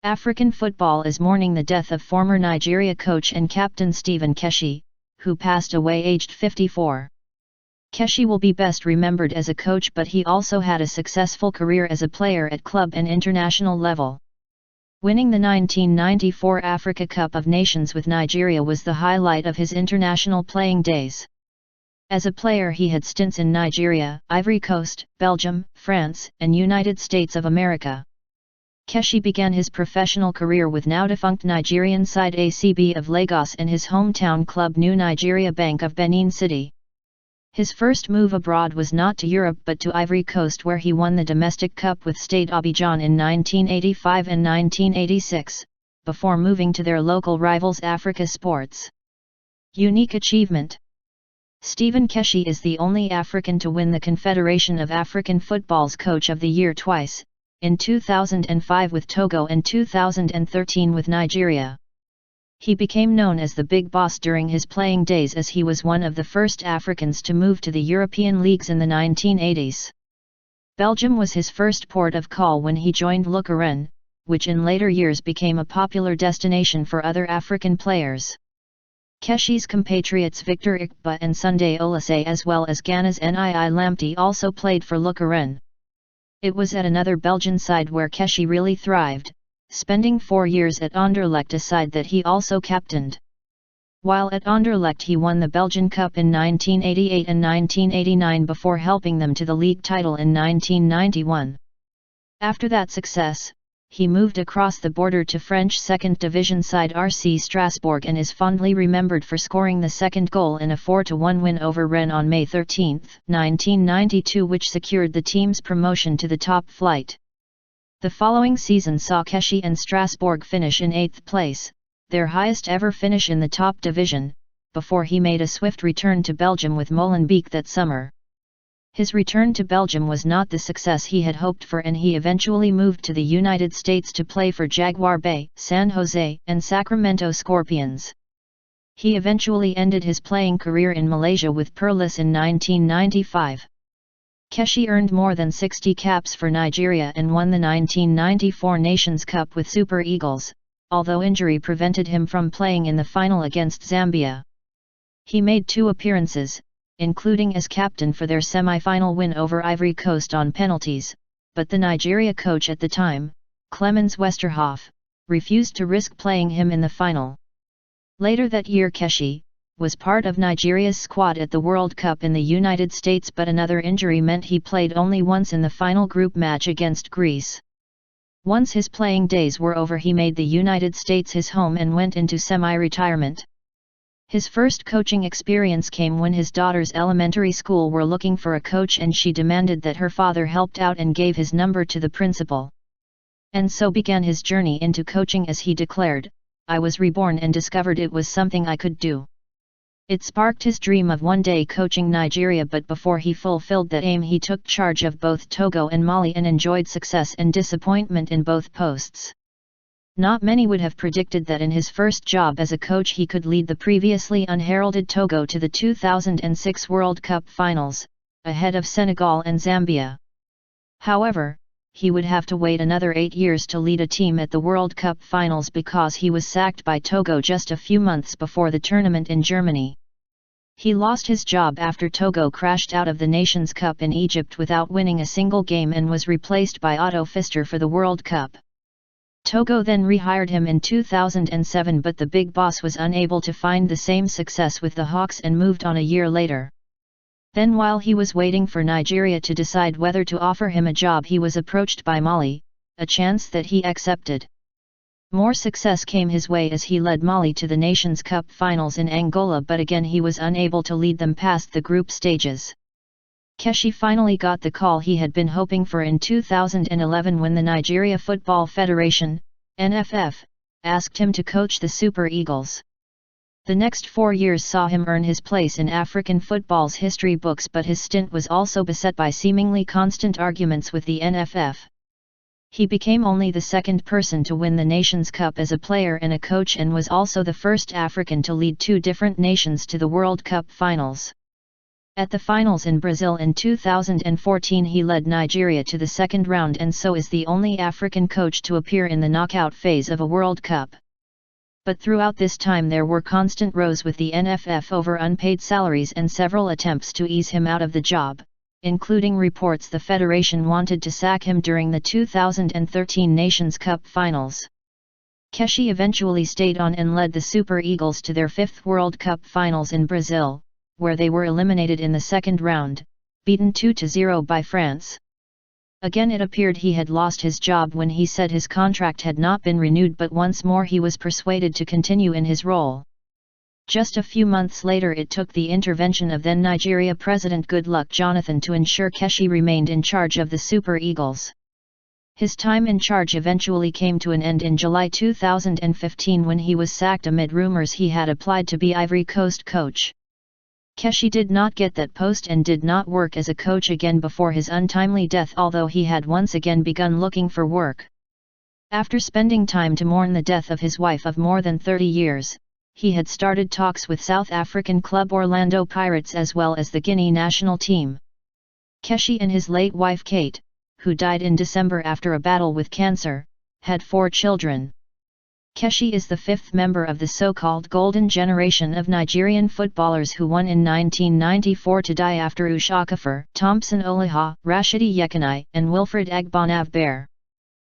African football is mourning the death of former Nigeria coach and captain Stephen Keshi, who passed away aged 54. Keshi will be best remembered as a coach, but he also had a successful career as a player at club and international level. Winning the 1994 Africa Cup of Nations with Nigeria was the highlight of his international playing days. As a player he had stints in Nigeria, Ivory Coast, Belgium, France, and United States of America. Keshi began his professional career with now-defunct Nigerian side ACB of Lagos and his hometown club New Nigeria Bank of Benin City. His first move abroad was not to Europe but to Ivory Coast, where he won the domestic cup with Stade Abidjan in 1985 and 1986, before moving to their local rivals Africa Sports. Unique achievement. Stephen Keshi is the only African to win the Confederation of African Football's Coach of the Year twice, in 2005 with Togo and 2013 with Nigeria. He became known as the Big Boss during his playing days, as he was one of the first Africans to move to the European leagues in the 1980s. Belgium was his first port of call when he joined Lucerne, which in later years became a popular destination for other African players. Keshi's compatriots Victor Ikpa and Sunday Oliseh, as well as Ghana's Nii Lamptey, also played for Lucerne. It was at another Belgian side where Keshi really thrived, spending 4 years at Anderlecht, a side that he also captained. While at Anderlecht he won the Belgian Cup in 1988 and 1989 before helping them to the league title in 1991. After that success, he moved across the border to French second division side RC Strasbourg and is fondly remembered for scoring the second goal in a 4-1 win over Rennes on May 13, 1992, which secured the team's promotion to the top flight. The following season saw Keshi and Strasbourg finish in 8th place, their highest ever finish in the top division, before he made a swift return to Belgium with Molenbeek that summer. His return to Belgium was not the success he had hoped for, and he eventually moved to the United States to play for Jaguar Bay, San Jose, and Sacramento Scorpions. He eventually ended his playing career in Malaysia with Perlis in 1995. Keshi earned more than 60 caps for Nigeria and won the 1994 Nations Cup with Super Eagles, although injury prevented him from playing in the final against Zambia. He made 2 appearances, including as captain for their semi-final win over Ivory Coast on penalties, but the Nigeria coach at the time, Clemens Westerhoff, refused to risk playing him in the final. Later that year Keshi was part of Nigeria's squad at the World Cup in the United States, but another injury meant he played only once in the final group match against Greece. Once his playing days were over he made the United States his home and went into semi-retirement. His first coaching experience came when his daughter's elementary school were looking for a coach and she demanded that her father helped out and gave his number to the principal. And so began his journey into coaching, as he declared, "I was reborn and discovered it was something I could do." It sparked his dream of one day coaching Nigeria, but before he fulfilled that aim he took charge of both Togo and Mali and enjoyed success and disappointment in both posts. Not many would have predicted that in his first job as a coach he could lead the previously unheralded Togo to the 2006 World Cup finals, ahead of Senegal and Zambia. However, he would have to wait another 8 years to lead a team at the World Cup finals because he was sacked by Togo just a few months before the tournament in Germany. He lost his job after Togo crashed out of the Nations Cup in Egypt without winning a single game and was replaced by Otto Pfister for the World Cup. Togo then rehired him in 2007, but the Big Boss was unable to find the same success with the Hawks and moved on a year later. Then, while he was waiting for Nigeria to decide whether to offer him a job, he was approached by Mali, a chance that he accepted. More success came his way as he led Mali to the Nations Cup finals in Angola, but again he was unable to lead them past the group stages. Keshi finally got the call he had been hoping for in 2011 when the Nigeria Football Federation, NFF, asked him to coach the Super Eagles. The next 4 years saw him earn his place in African football's history books, but his stint was also beset by seemingly constant arguments with the NFF. He became only the second person to win the Nations Cup as a player and a coach, and was also the first African to lead 2 different nations to the World Cup finals. At the finals in Brazil in 2014 he led Nigeria to the second round and so is the only African coach to appear in the knockout phase of a World Cup. But throughout this time there were constant rows with the NFF over unpaid salaries and several attempts to ease him out of the job, including reports the Federation wanted to sack him during the 2013 Nations Cup finals. Keshi eventually stayed on and led the Super Eagles to their fifth World Cup finals in Brazil, where they were eliminated in the second round, beaten 2-0 by France. Again it appeared he had lost his job when he said his contract had not been renewed, but once more he was persuaded to continue in his role. Just a few months later it took the intervention of then Nigeria President Goodluck Jonathan to ensure Keshi remained in charge of the Super Eagles. His time in charge eventually came to an end in July 2015 when he was sacked amid rumors he had applied to be Ivory Coast coach. Keshi did not get that post and did not work as a coach again before his untimely death, although he had once again begun looking for work. After spending time to mourn the death of his wife of more than 30 years, he had started talks with South African club Orlando Pirates as well as the Guinea national team. Keshi and his late wife Kate, who died in December after a battle with cancer, had 4 children. Keshi is the fifth member of the so-called golden generation of Nigerian footballers who won in 1994 to die after Ushakafor, Thompson Olaha, Rashidi Yekinai, and Wilfred Agbonavbere.